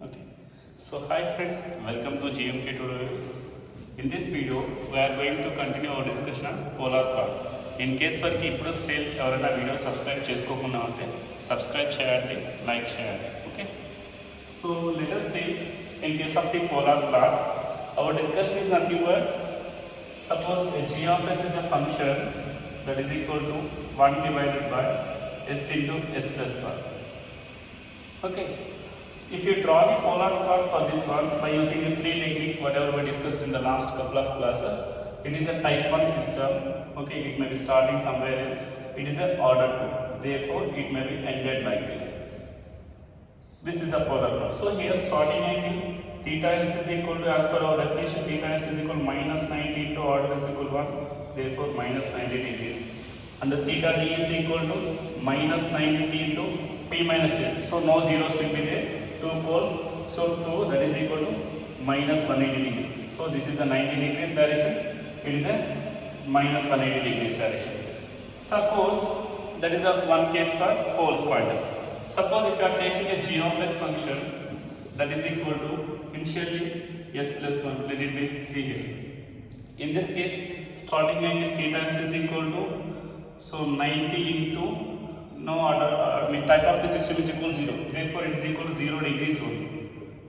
Okay. So hi friends, welcome to GMT Tutorials. In this video, we are going to continue our discussion on polar plot. In case వరకు ఇప్పుడు still ఎవరైనా video subscribe చేసుకోకుండా ఉంటే subscribe చేయండి, like చేయండి. Okay. So let us see in case of the polar plot, our discussion is nothing but suppose g of s is a function that is equal to 1 divided by s into s plus 1. Okay. If you draw the polar plot for this one by using the three techniques whatever we discussed in the last couple of classes, it is a type 1 system. Okay, it may be starting somewhere else. It is an order 2. Therefore, it may be ended like this. This is a polar plot. So here starting angle theta s is equal to, as per our definition, theta s is equal to minus 90 into order is equal to 1. Therefore, minus 90 degrees. And the theta d is equal to minus 90 into p minus j. So no zeros will be there. 2 poles, so 2 that is equal to minus 180 degree. So this is the 90 degrees direction, it is a minus 180 degrees direction. Suppose that is a one case for poles pointer. Suppose if you are taking a g of s function that is equal to initially s plus 1, let it be see here. In this case, starting angle theta s is equal to, so 90 into no order, type of the system is equal to 0. Therefore, it is equal to 0 degrees only.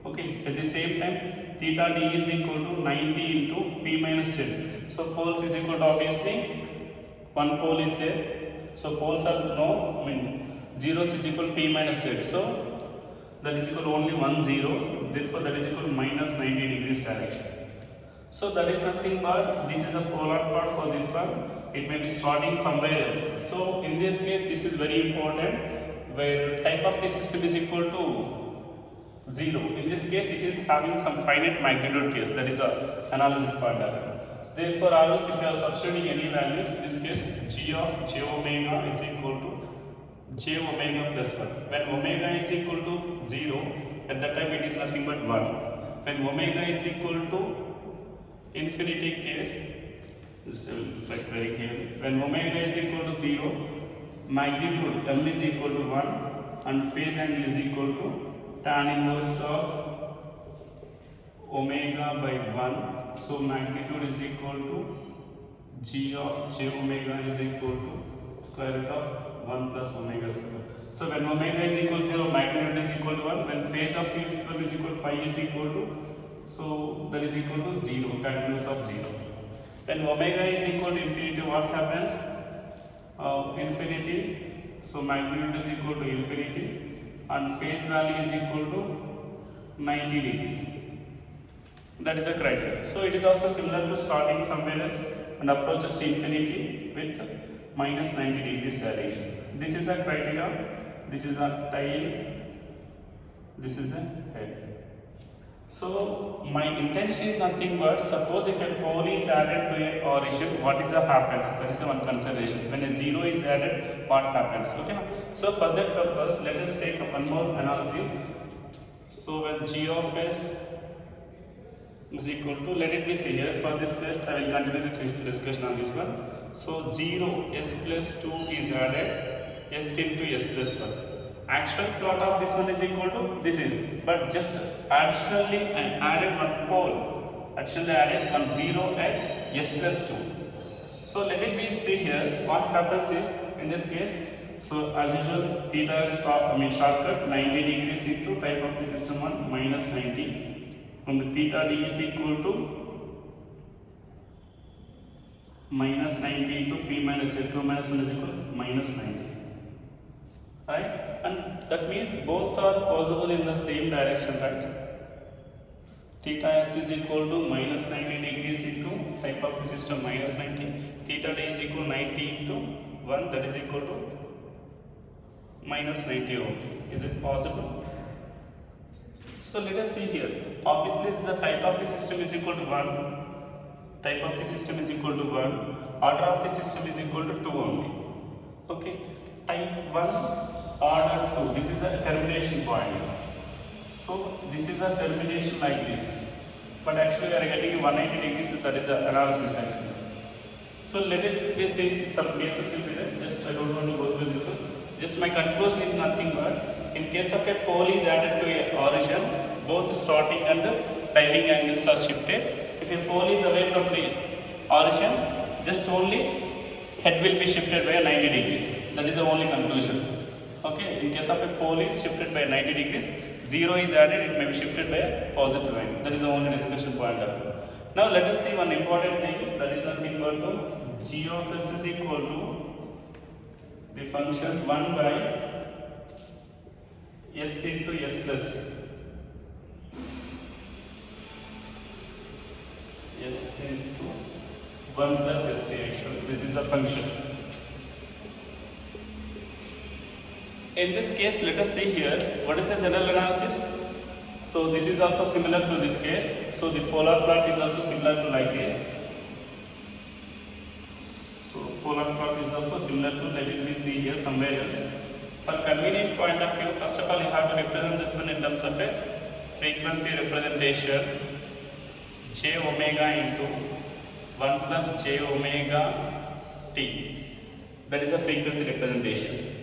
Okay. At the same time, theta d is equal to 90 into p minus z. So poles is equal to obviously one pole is there. So poles are no, zeros is equal to p minus z. So that is equal to only 1 0. Therefore, that is equal to minus 90 degrees direction. So that is nothing but this is a polar plot for this one. It may be starting somewhere else. So in this case, this is very important where type of the system is equal to 0. In this case, it is having some finite magnitude case. That is a analysis point of view. Therefore, always if you are substituting any values, in this case, g of j omega is equal to j omega plus 1. When omega is equal to 0, at that time it is nothing but 1. When omega is equal to infinity case, just like very clearly, when omega is equal to 0, magnitude m is equal to 1 and phase angle is equal to tan inverse of omega by 1. So magnitude is equal to g of j omega is equal to square root of 1 plus omega square. So when omega is equal to 0, magnitude is equal to 1. When phase of the system is equal to pi is equal to, so that is equal to 0, tan inverse of 0. When omega is equal to infinity, what happens? Infinity, so magnitude is equal to infinity and phase value is equal to 90 degrees. That is the criteria. So it is also similar to starting somewhere else and approaches to infinity with minus 90 degrees direction. This is a criteria, this is a tail, this is a head. So my intention is nothing but suppose if a pole is added to a origin, what is the happens? That is the one consideration. When a 0 is added, what happens? Okay. So for that purpose, let us take one more analysis. So when g of s is equal to, let it be see here for this case, I will continue this discussion on this one. So 0 s plus 2 is added, s into s plus 1. Actual plot of this one is equal to this is, but just additionally I added one pole, additionally added one 0 at s plus 2. So let it be see here what happens is in this case, so as usual theta is shortcut 90 degrees into type of the system one minus 90 and theta d is equal to minus 90 into p minus z, 2 minus 1 is equal to minus 90. Right? And that means both are possible in the same direction, right? Theta s is equal to minus 90 degrees into type of the system minus 90. Theta d is equal to 90 into 1, that is equal to minus 90 only. Is it possible? So let us see here. Obviously, the type of the system is equal to 1. Type of the system is equal to 1. Order of the system is equal to 2 only. Okay. Type 1. Order 2, this is a termination point. So this is a termination like this, but actually we are getting 180 degrees, that is an analysis actually. So let us see some cases will be there. Just I don't want to go through this one. Just my conclusion is nothing but in case of a pole is added to a origin, both starting and timing angles are shifted. If a pole is away from the origin, just only head will be shifted by 90 degrees. That is the only conclusion. Okay, in case of a pole is shifted by 90 degrees, 0 is added, it may be shifted by a positive angle. That is the only discussion point of it. Now let us see one important thing, that is nothing but g of s is equal to the function 1 by s into s plus s into 1 plus s actually. This is the function. In this case, let us see here, what is the general analysis? So this is also similar to this case. So the polar plot is also similar to like this. So polar plot is also similar to, let it see here somewhere else. For convenient point of view, first of all you have to represent this one in terms of a frequency representation, j omega into 1 plus j omega t. That is a frequency representation.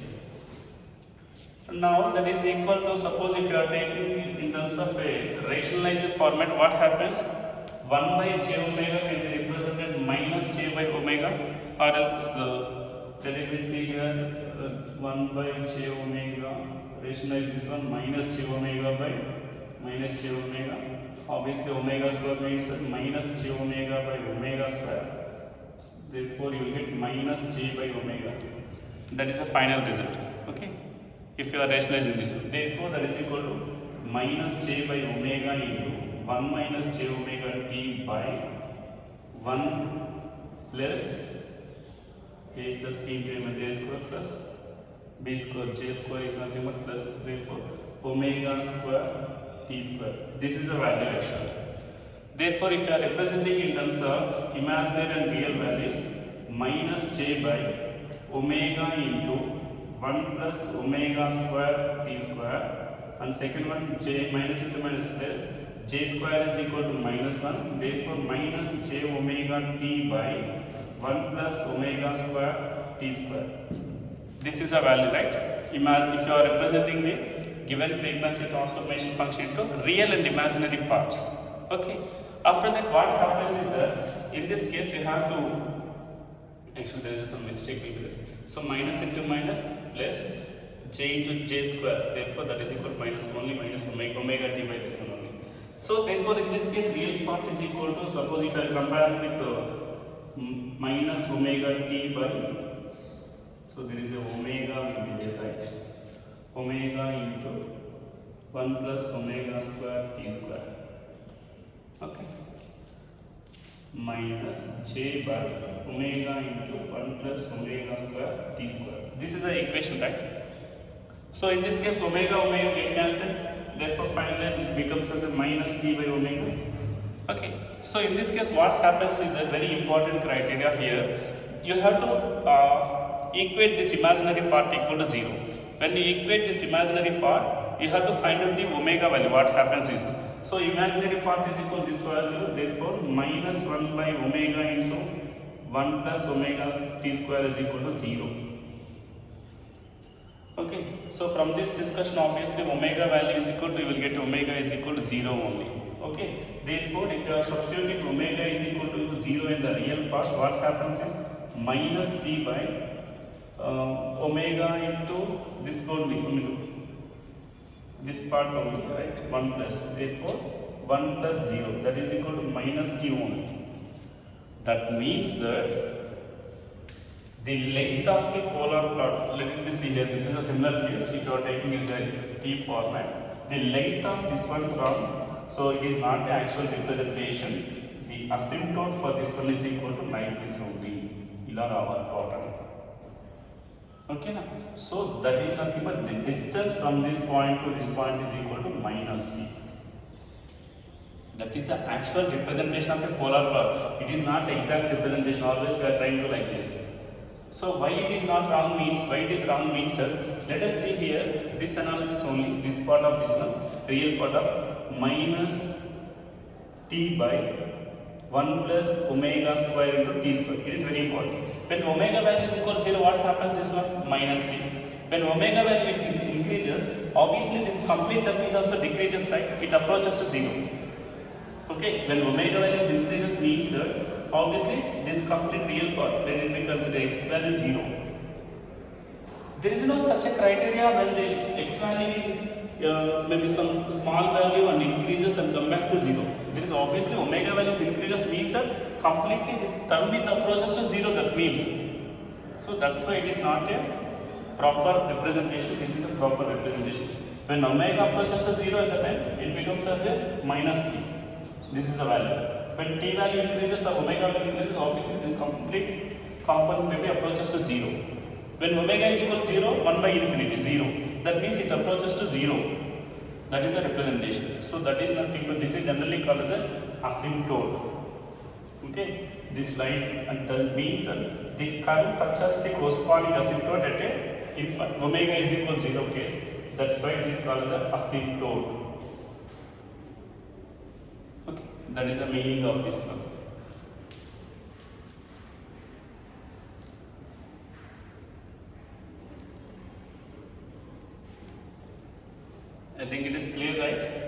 Now that is equal to, suppose if you are taking it in terms of a rationalized format, what happens? 1 by j omega can be represented minus j by omega, or else let it see here 1 by j omega, rationalize this one, minus j omega by minus j omega. Obviously omega square means minus j omega by omega square. Therefore you will get minus j by omega. That is the final result. Okay, if you are rationalizing this one. Therefore that is equal to minus j by omega into 1 minus j omega t by 1 plus a plus t into j square plus b square. J square is nothing but plus, therefore omega square t square. This is the value actually. Therefore if you are representing in terms of imaginary and real values, minus j by omega into 1 plus omega square t square, and second one j minus into minus plus, j square is equal to minus 1, therefore minus j omega t by 1 plus omega square t square. This is a value, right? Imagine if you are representing the given frequency transformation function into real and imaginary parts. Okay. After that, what happens is that in this case we have to, actually there is some mistake here. So minus into minus plus j into j square. Therefore that is equal to minus only minus omega t by this one only. So therefore in this case real part is equal to, suppose if I compare with minus omega t by, so there is a omega will be there, right? Omega into 1 plus omega square t square. Okay. Minus j by omega into 1 plus omega square t square. This is the equation, right? So in this case omega get cancelled, therefore finally it becomes as a minus t by omega. Okay. So in this case what happens is a very important criteria here. You have to equate this imaginary part equal to 0. When you equate this imaginary part, you have to find out the omega value. What happens is, so imaginary part is equal to this value, therefore minus 1 by omega into 1 plus omega t square is equal to 0. Okay, so from this discussion obviously omega value is equal to, you will get omega is equal to 0 only. Okay, therefore if you are substituting omega is equal to 0 in the real part, what happens is minus t by omega into this only, this part only, right? 1 plus, therefore 1 plus 0, that is equal to minus t only. That means that the length of the polar plot, let me see here, this is a similar case if you are taking as a t format. The length of this one from, so it is not the actual representation, the asymptote for this one is equal to like this only, ila our pattern. Okay, now, so that is nothing but the distance from this point to this point is equal to minus t. That is the actual representation of a polar plot. It is not exact representation. Always we are trying to like this. So why it is not wrong means, why it is wrong means, sir, let us see here this analysis only, this part of this one, real part of minus t by 1 plus omega square into t square. It is very important. When omega value is equal to 0, what happens is what? Minus t. When omega value increases, obviously this complete term is also decreases, right? It approaches to 0. Okay, when omega values increases means obviously this complete real part, let it be considered x value 0. There is no such a criteria when the x value is maybe some small value and increases and come back to 0. There is obviously omega values increases means that completely this term is approaches to 0, that means. So that's why it is not a proper representation, this is a proper representation. When omega approaches to 0 at the time, it becomes as a minus t. This is the value. When t value increases or omega value increases, obviously this complete component maybe approaches to 0. When omega is equal to 0, 1 by infinity, 0. That means it approaches to 0. That is a representation. So that is nothing but this is generally called as an asymptote. Okay, this line and that means the curve touches the corresponding asymptote at a if omega is equal to 0 case. That's why it is called as an asymptote. Okay, that is the meaning of this one. I think it is clear, right?